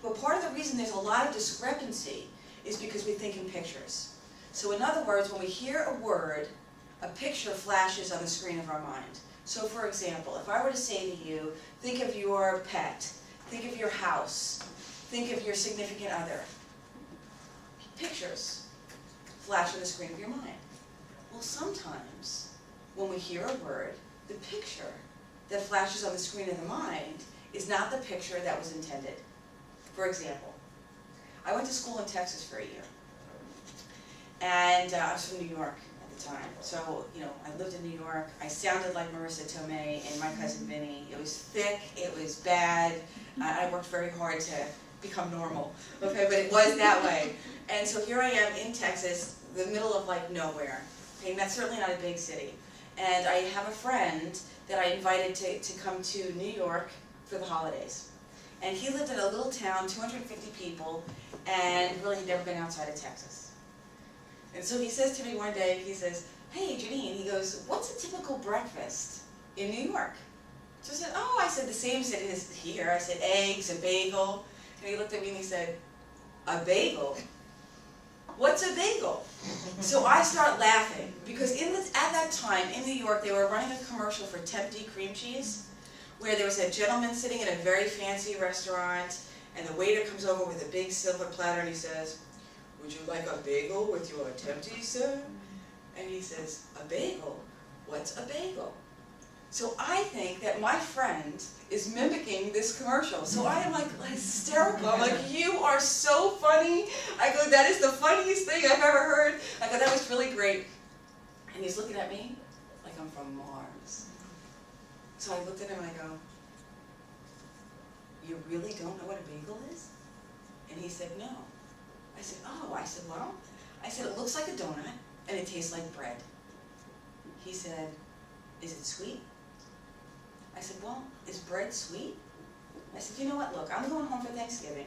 but part of the reason there's a lot of discrepancy is because we think in pictures. So in other words, when we hear a word, a picture flashes on the screen of our mind. So for example, if I were to say to you, think of your pet, think of your house, think of your significant other. Pictures flash on the screen of your mind. Well, sometimes when we hear a word, the picture that flashes on the screen of the mind is not the picture that was intended. For example, I went to school in Texas for a year, and I was from New York at the time. So, I lived in New York. I sounded like Marissa Tomei and my cousin Vinny. It was thick, it was bad. I worked very hard to become normal, okay, but it was that way. And so here I am in Texas, the middle of like nowhere. Okay, and that's certainly not a big city. And I have a friend that I invited to come to New York for the holidays. And he lived in a little town, 250 people, and really had never been outside of Texas. And so he says to me one day, he says, "Hey, Jeannine," he goes, "what's a typical breakfast in New York?" So I said, "Oh," I said, "the same as here." I said, "eggs, a bagel." And he looked at me and he said, "A bagel? What's a bagel?" So I start laughing, because at that time in New York, they were running a commercial for Tempty cream cheese, where there was a gentleman sitting in a very fancy restaurant, and the waiter comes over with a big silver platter, and he says, "Would you like a bagel with your Tempty, sir?" And he says, "A bagel? What's a bagel?" So I think that my friend is mimicking this commercial. So I am like hysterical. I'm like, "You are so funny." I go, "That is the funniest thing I've ever heard." I go, "That was really great." And he's looking at me like I'm from Mars. So I looked at him and I go, "You really don't know what a bagel is?" And he said, "No." I said, "Oh." I said, "Well," I said, "it looks like a donut and it tastes like bread." He said, "Is it sweet?" I said, "Well, is bread sweet?" I said, "You know what, look, I'm going home for Thanksgiving.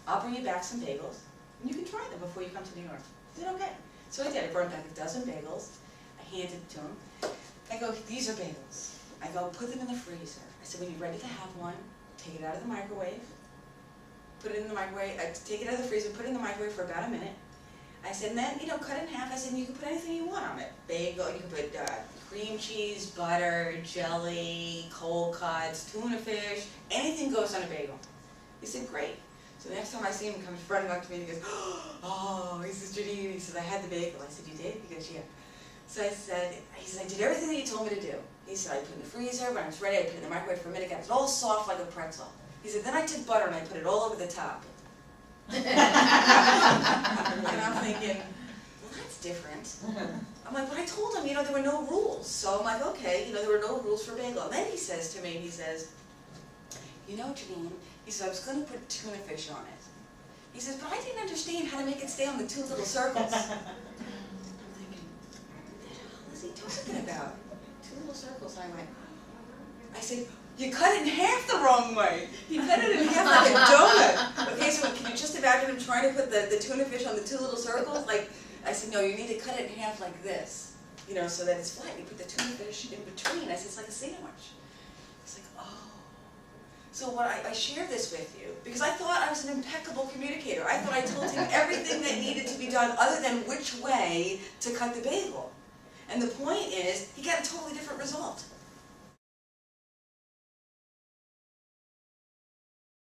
I'll bring you back some bagels, and you can try them before you come to New York." He said, "Okay." So I did. I brought back a dozen bagels. I handed it to him. I go, "These are bagels." I go, "Put them in the freezer." I said, "When you're ready to have one, take it out of the microwave, put it in the microwave, take it out of the freezer, put it in the microwave for about a minute." I said, and then, cut it in half. I said, "You can put anything you want on it. Bagel, you can put cream cheese, butter, jelly, cold cuts, tuna fish, anything goes on a bagel." He said, "Great." So the next time I see him, he comes running up to me and he goes, "Oh," he says, "Jeannine," he says, "I had the bagel." I said, "You did?" He goes, "Yeah." So he said, "I did everything that you told me to do." He said, "I put it in the freezer. When I was ready, I put it in the microwave for a minute, got it all soft like a pretzel." He said, "Then I took butter and I put it all over the top." And I'm thinking, well, that's different. I'm like, but I told him, there were no rules. So I'm like, okay, there were no rules for bagel. And then he says to me, he says, "Jeannine," he said, "I was going to put tuna fish on it." He says, "But I didn't understand how to make it stay on the two little circles." I'm thinking, what the hell is he talking about? Two little circles. I said, "You cut it in half the wrong way. You cut it in half like a donut." Okay, so can you just imagine him trying to put the tuna fish on the two little circles? I said, "No, you need to cut it in half like this, so that it's flat. You put the tuna fish in between." I said, "It's like a sandwich." It's like, oh. So I share this with you because I thought I was an impeccable communicator. I thought I told him everything that needed to be done other than which way to cut the bagel. And the point is, he got a totally different result.